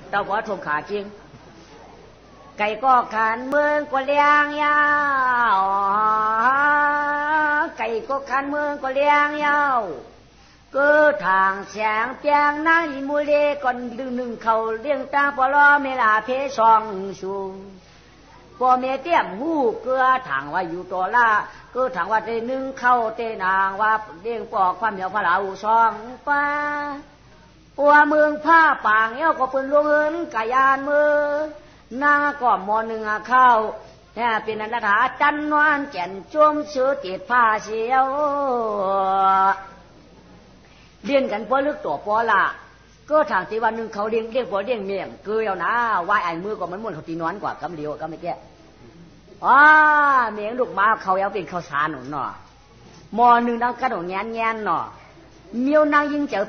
เต่าบ่ทมขาจริงไก่ก็ขันเมืองก็เลี้ยงยาวไก่ก็ขันเมืองก็เลี้ยงยาวก็ทางแสงเปียงนางอิมูเลก่อนดึงหนึ่งเขาเลี้ยงตาปลอเมลาเพซองสูพอเมเตี้ยมหูเกลือทางว่าอยู่ตัวละก็ทางว่าเตนึงเข้าเตนางว่าเลี้ยงปอกความเหนียวพระเหลาซองป้าปัวเมืองผ้าปางเอ้าก็ปืนลวงเงินกายานมือนางก็มอหนึ่งเข้าแค่เป็นนันทาจันนวลแก่นจุ่มเสือติดผ้าเสียวเลี้ยงกันพอลึกตัวพอละก็ทางที่วันหนึ่งเขาเลี้ยงพอเลี้ยงเมียมเกลือนะวายไอ้มือก็มันม้วนเขาตีนอนกว่ากำเดียวก็ไม่แก่เมียงลูกมาเขาเอาเป็นข้าวสารหนุนหน่อมอหนึ่งนั่งกระโดดแง่นหน่อเมียวนางยิงเจอ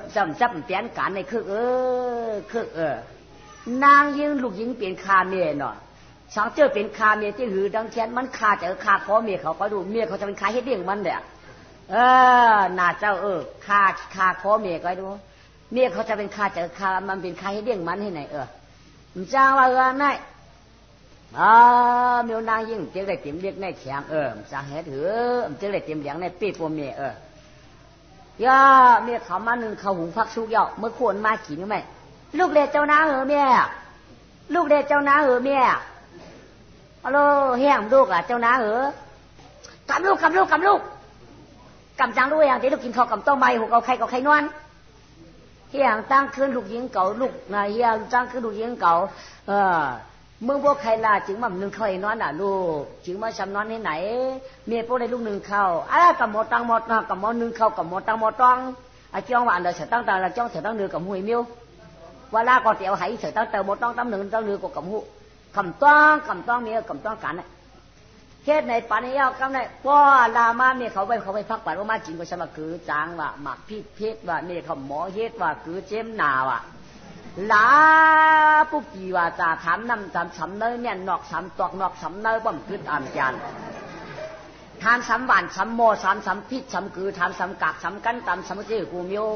จับเปลี่ยนการในคือนางยิงลูกยิงเปลี่ยนคาเมียหน่อสังเจอเป็นคาเมียที่หือดังแขนมันคาเจอคาขอเมียเขาก็ดูเมียเขาจะเป็นคาให้เลี้ยงมันเด้อน่าเจ้าคาขอเมียก็ดูเมียเขาจะเป็นคาเจอคามันเป็นคาให้เลี้ยงมันให้ไหนมันจ้างว่าไงเมียวนางยิงเจ๊ได้เต็มเลี้ยงในแข็งจ้างเฮ็ดถือเจ๊ได้เต็มเลี้ยงในปีปัวเมียย่าเมียเขามาหนึ่งเขาหุงฟักชุกเยาเมื่อควรมากินไหมลูกเด็กเจ้านาเมียลูกเด็กเจ้านาเมียฮัลโหลแห้งลูกเจ้านากำลูกกำจังลูกอย่างที่ลูกกินข้าวกำต้มใบหัวเกาไข่กับไข่นวลเฮียงตั้งคืนลูกยิงเก่าลูกนะเฮียงตั้งคืนลูกยิงเก่าเมื่อพวกใครล่ะจึงมาหนึ่งเข้าไอ้นอนลูกจึงมาชำนอนให้ไหนเมียพวกได้ลูกหนึ่งเข้ากับหมดตังหมดนะกับหมดหนึ่งเข้ากับหมดตังหมดตังจ้องว่าอันเดียวเสียตั้งตาละจ้องเสียตั้งเนื้อกับหวยมิ้วว่าลาก็เตียวหายเสียตั้งเตาหมดตังตั้งหนึ่งตั้งเนื้อกับหูคำต้องเมียคำต้องกันเฮ็ดในปานนี้เอาคำไหนพ่อลามาเมียเขาไปพักปัดว่ามาจริงก็ใช่มาคือจางว่าหมักพิษเพชรว่าเมียเขาหมอเฮ็ดว่าคือเจ้มนาว่ะลาปุ๊บจีว่าจะถามน้ำสำเนยเนี่ยนอกสำตอกนอกสำเนยบ่มขึ้นอ่านจานทานสำหวานสำโมสำพิษสำคือทานสำกากสำกันตำสำเจี๊ยกูมิว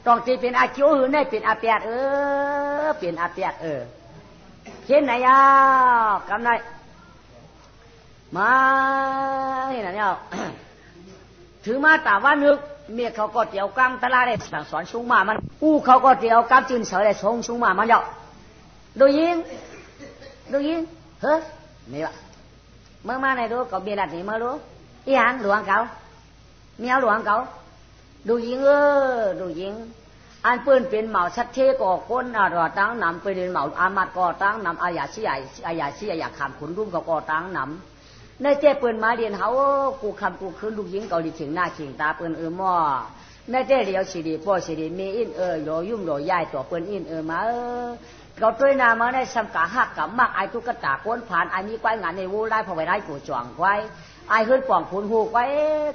ต้องจีเป็นอาคิวหือเนี่ยเป็นอาเปียดเป็นอาเปียดเห็นไหนกำไรมาเห็นไหนถือมาแต่ว่านึกเมียเขาก็เตียวกลางตลาดได้สั่งสอนชุ่งมามันเขาก็เตียวกลางจืนเสยได้ส่งชุ่งมามันดูยิงเฮ้ยนี่วะเมื่อมาในดูก็เบียดนี่มาดูอีหันหลวงเขาเมียหลวงเขาดูยิงดูยิงอันปืนเป็นเหมาชัดเทก่อก้นรอตั้งนำไปเดินเหมาอามัดก่อตั้งนำอายาชี้อยากขำขุนรุ่มก่อตั้งนำในเจ้ปืนมาเดียนเขากูคำกูคืนลูกยิงเกาหลีเฉียงหน้าเฉียงตาปืนหม้อในเจ้เดียวสีดีป้อสีดีมีอินโยยุ่มโยย่ายตัวปืนอินมาเขาตัวนามาในสัมกะหักกับมักไอทุกกระตาก้นผ่านไอมีไว้งานในวูไล่พอไปได้กูจ่องไว้ไอ้ขึ้นป่องผุนหูไว้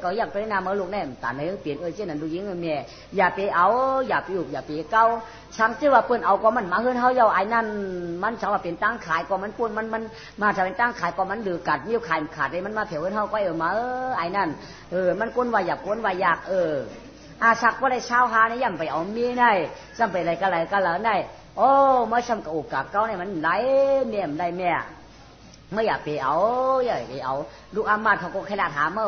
ก็อยากไปนำมาลูกแน่แต่ในเปลี่ยนเช่นนั้นดูยิงเมียอย่าไปเอาอย่าไปอุบอย่าไปเก้าช่างที่ว่าเปิ้นเอาก็มันมาขึ้นเขาเยาไอ้นั่นมันช่างว่าเป็นตั้งขายก็มันปุ่นมันมาจะเป็นตั้งขายก็มันดื้อกัดนิ้วขายขาดเลยมันมาเถียวขึ้นเขาก็มาไอ้นั่นมันก้นว่าอยากก้นว่าอยากอาชักว่าได้เช้าหาเนี่ยย่ำไปเอามีได้จำไปอะไรก็แล้วได้โอ้เมื่อช่างกับอุกกับเก้าเนี่ยมันไหลเมียมได้เมียไม่อยากไปเอาลูกอามาเขาก็แค่ด่าถาม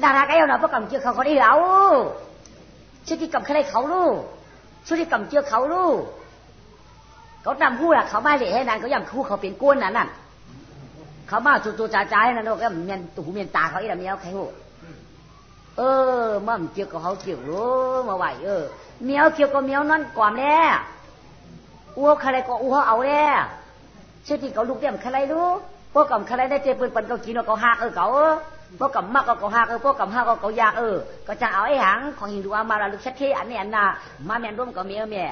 ด่าไอ้เราพวกกำเจือเขาได้เราชื่อที่กำแค่เขาลูกชื่อที่กำเจือเขาลูกเขานำคู่อะเขามาเหล่ให้นานเขาย่ำคู่เขาเป็นก้นนั่นเขามาจูจ่าให้นั่นก็เมียนตูเมียนตาเขาอีละเมียใครหูมั่มเจือเขาเจือรู้มาไหวเมียเจือก็เมียนั่นก่อนแน่อ้วกใครก็อ้วกเอาแน่ชื่อที่เขาลูกเดี่ยมใครรู้พวกกับใครได้เจ็บปืนปันเขากินเขาหักเขาพวกกับมากเขาหักพวกกับหักเขาอยากก็จะเอาไอ้หางของหินดูอามาลูกชัดเทอันนี้อันน่ะมาแม่นร่วมกับเมีย